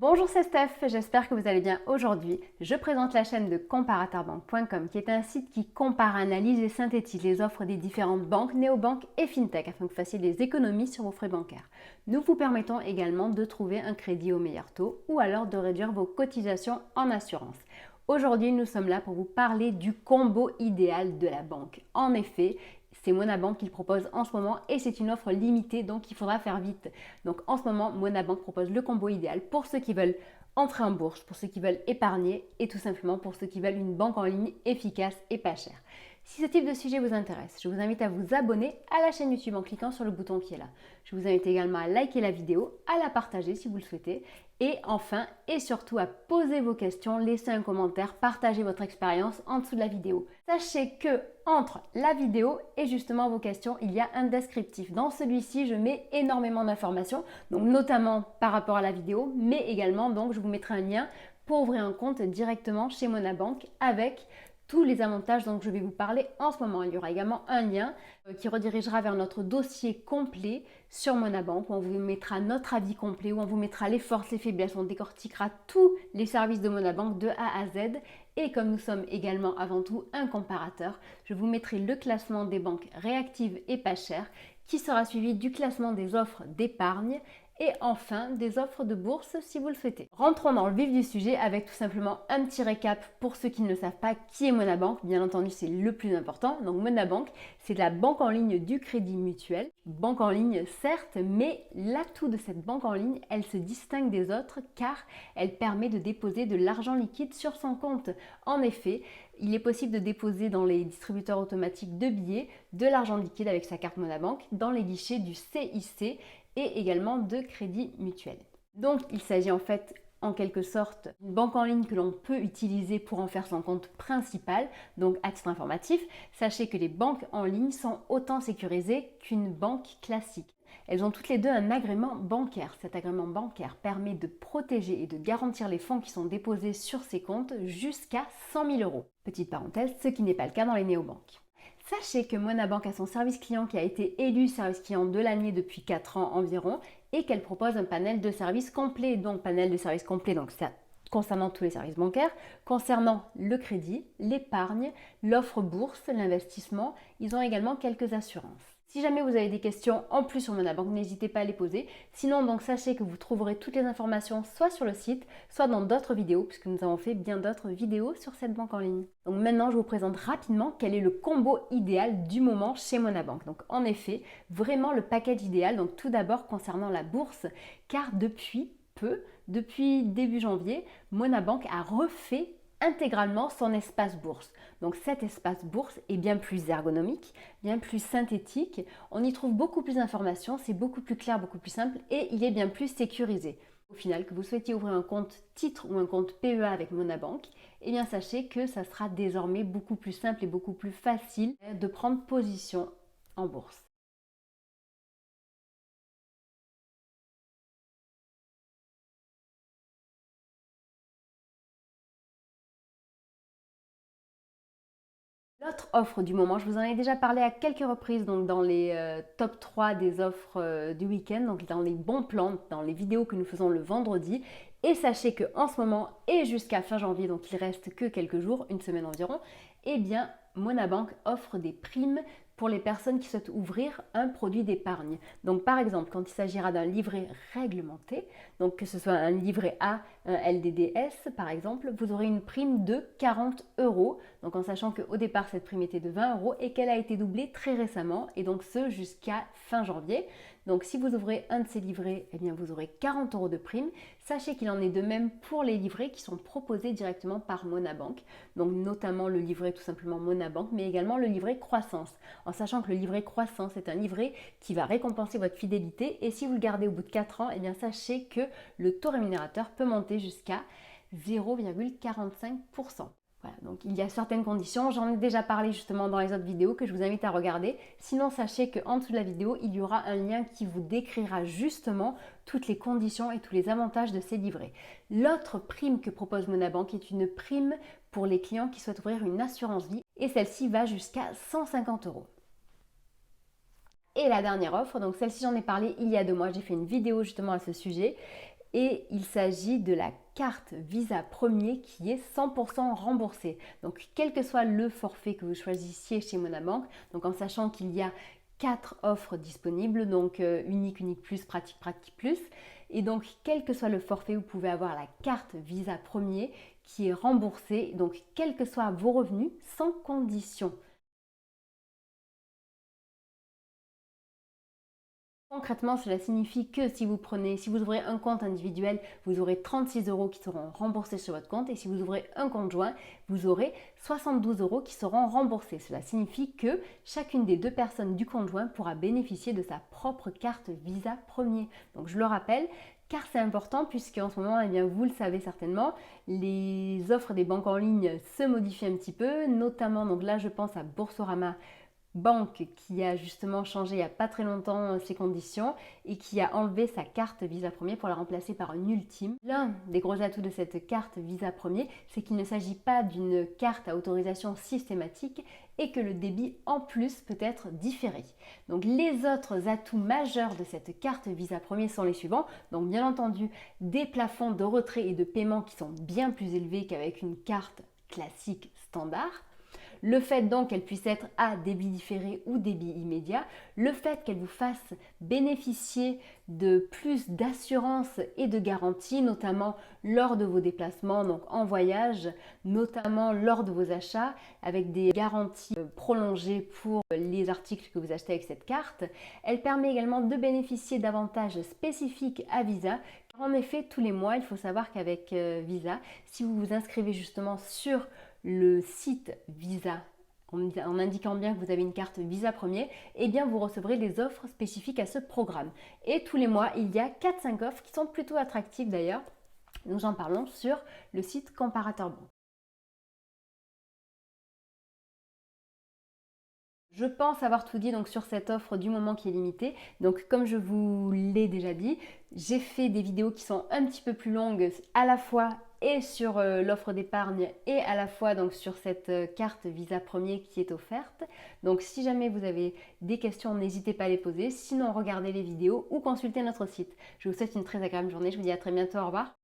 Bonjour, c'est Steph, j'espère que vous allez bien aujourd'hui. Je présente la chaîne de comparatorbank.com qui est un site qui compare, analyse et synthétise les offres des différentes banques, néobanques et fintech afin que vous fassiez des économies sur vos frais bancaires. Nous vous permettons également de trouver un crédit au meilleur taux ou alors de réduire vos cotisations en assurance. Aujourd'hui, nous sommes là pour vous parler du combo idéal de la banque. En effet, c'est Monabank qui le propose en ce moment et c'est une offre limitée, donc il faudra faire vite. Donc en ce moment, Monabank propose le combo idéal pour ceux qui veulent entrer en bourse, pour ceux qui veulent épargner et tout simplement pour ceux qui veulent une banque en ligne efficace et pas chère. Si ce type de sujet vous intéresse, je vous invite à vous abonner à la chaîne YouTube en cliquant sur le bouton qui est là. Je vous invite également à liker la vidéo, à la partager si vous le souhaitez et enfin et surtout à poser vos questions, laisser un commentaire, partager votre expérience en dessous de la vidéo. Sachez que entre la vidéo et justement vos questions, il y a un descriptif. Dans celui-ci, je mets énormément d'informations, donc notamment par rapport à la vidéo, mais également donc je vous mettrai un lien pour ouvrir un compte directement chez Monabank avec tous les avantages dont je vais vous parler en ce moment. Il y aura également un lien qui redirigera vers notre dossier complet sur Monabank où on vous mettra notre avis complet, où on vous mettra les forces, les faiblesses, on décortiquera tous les services de Monabank de A à Z. Et comme nous sommes également avant tout un comparateur, je vous mettrai le classement des banques réactives et pas chères qui sera suivi du classement des offres d'épargne et enfin des offres de bourse si vous le souhaitez. Rentrons dans le vif du sujet avec tout simplement un petit récap pour ceux qui ne savent pas qui est Monabank. Bien entendu, c'est le plus important. Donc Monabank, c'est la banque en ligne du crédit mutuel. Banque en ligne certes, mais l'atout de cette banque en ligne, elle se distingue des autres car elle permet de déposer de l'argent liquide sur son compte. En effet, il est possible de déposer dans les distributeurs automatiques de billets de l'argent liquide avec sa carte Monabank dans les guichets du CIC et également de crédit mutuel. Donc il s'agit en fait en quelque sorte d'une banque en ligne que l'on peut utiliser pour en faire son compte principal. Donc à titre informatif, sachez que les banques en ligne sont autant sécurisées qu'une banque classique. Elles ont toutes les deux un agrément bancaire. Cet agrément bancaire permet de protéger et de garantir les fonds qui sont déposés sur ces comptes jusqu'à 100 000 €. Petite parenthèse, ce qui n'est pas le cas dans les néobanques. Sachez que Monabank a son service client qui a été élu service client de l'année depuis 4 ans environ et qu'elle propose un panel de services complet. Donc panel de services complet, donc ça concernant tous les services bancaires, concernant le crédit, l'épargne, l'offre bourse, l'investissement, ils ont également quelques assurances. Si jamais vous avez des questions en plus sur Monabank, n'hésitez pas à les poser. Sinon, donc sachez que vous trouverez toutes les informations soit sur le site, soit dans d'autres vidéos, puisque nous avons fait bien d'autres vidéos sur cette banque en ligne. Donc maintenant, je vous présente rapidement quel est le combo idéal du moment chez Monabank. Donc en effet, vraiment le package idéal. Donc tout d'abord concernant la bourse, car depuis début janvier, Monabank a refait intégralement son espace bourse. Donc cet espace bourse est bien plus ergonomique, bien plus synthétique, on y trouve beaucoup plus d'informations, c'est beaucoup plus clair, beaucoup plus simple et il est bien plus sécurisé. Au final, que vous souhaitiez ouvrir un compte titre ou un compte PEA avec Monabank, eh bien sachez que ça sera désormais beaucoup plus simple et beaucoup plus facile de prendre position en bourse. L'autre offre du moment, je vous en ai déjà parlé à quelques reprises donc dans les top 3 des offres du week-end, donc dans les bons plans, dans les vidéos que nous faisons le vendredi. Et sachez qu'en ce moment et jusqu'à fin janvier, donc il reste que quelques jours, une semaine environ, eh bien Monabank offre des primes pour les personnes qui souhaitent ouvrir un produit d'épargne. Donc par exemple, quand il s'agira d'un livret réglementé, donc que ce soit un livret A, un LDDS par exemple, vous aurez une prime de 40 €. Donc en sachant qu'au départ cette prime était de 20 € et qu'elle a été doublée très récemment et donc ce jusqu'à fin janvier. Donc si vous ouvrez un de ces livrets, eh bien vous aurez 40 € de prime. Sachez qu'il en est de même pour les livrets qui sont proposés directement par Monabank. Donc notamment le livret tout simplement Monabank, mais également le livret croissance. En sachant que le livret croissance est un livret qui va récompenser votre fidélité et si vous le gardez au bout de 4 ans, eh bien sachez que le taux rémunérateur peut monter jusqu'à 0,45%. Voilà, donc il y a certaines conditions, j'en ai déjà parlé justement dans les autres vidéos que je vous invite à regarder. Sinon, sachez qu'en dessous de la vidéo, il y aura un lien qui vous décrira justement toutes les conditions et tous les avantages de ces livrets. L'autre prime que propose Monabank est une prime pour les clients qui souhaitent ouvrir une assurance vie et celle-ci va jusqu'à 150 €. Et la dernière offre, donc celle-ci j'en ai parlé il y a 2 mois, j'ai fait une vidéo justement à ce sujet. et il s'agit de la carte Visa Premier qui est 100% remboursée. Donc quel que soit le forfait que vous choisissiez chez Monabank, donc en sachant qu'il y a 4 offres disponibles, donc unique, unique plus, pratique, pratique plus. Et donc, quel que soit le forfait, vous pouvez avoir la carte Visa Premier qui est remboursée, donc quels que soient vos revenus, sans condition. Concrètement, cela signifie que si vous ouvrez un compte individuel, vous aurez 36 € qui seront remboursés sur votre compte et si vous ouvrez un compte joint, vous aurez 72 € qui seront remboursés. Cela signifie que chacune des 2 personnes du compte joint pourra bénéficier de sa propre carte Visa Premier. Donc je le rappelle, car c'est important puisque en ce moment, eh bien, vous le savez certainement, les offres des banques en ligne se modifient un petit peu, notamment, donc là je pense à Boursorama Banque qui a justement changé il n'y a pas très longtemps ses conditions et qui a enlevé sa carte Visa Premier pour la remplacer par une ultime. L'un des gros atouts de cette carte Visa Premier, c'est qu'il ne s'agit pas d'une carte à autorisation systématique et que le débit en plus peut être différé. Donc les autres atouts majeurs de cette carte Visa Premier sont les suivants. Donc bien entendu, des plafonds de retrait et de paiement qui sont bien plus élevés qu'avec une carte classique standard. Le fait donc qu'elle puisse être à débit différé ou débit immédiat, le fait qu'elle vous fasse bénéficier de plus d'assurance et de garantie, notamment lors de vos déplacements, donc en voyage, notamment lors de vos achats, avec des garanties prolongées pour les articles que vous achetez avec cette carte. Elle permet également de bénéficier d'avantages spécifiques à Visa. En effet, tous les mois, il faut savoir qu'avec Visa, si vous vous inscrivez justement sur le site Visa en indiquant bien que vous avez une carte Visa Premier, eh bien vous recevrez des offres spécifiques à ce programme. Et tous les mois, il y a 4-5 offres qui sont plutôt attractives d'ailleurs. Nous en parlons sur le site Comparateur Bank. Je pense avoir tout dit donc sur cette offre du moment qui est limitée. Donc comme je vous l'ai déjà dit, j'ai fait des vidéos qui sont un petit peu plus longues à la fois et sur l'offre d'épargne et à la fois donc sur cette carte Visa Premier qui est offerte. Donc si jamais vous avez des questions, n'hésitez pas à les poser. Sinon, regardez les vidéos ou consultez notre site. Je vous souhaite une très agréable journée. Je vous dis à très bientôt. Au revoir.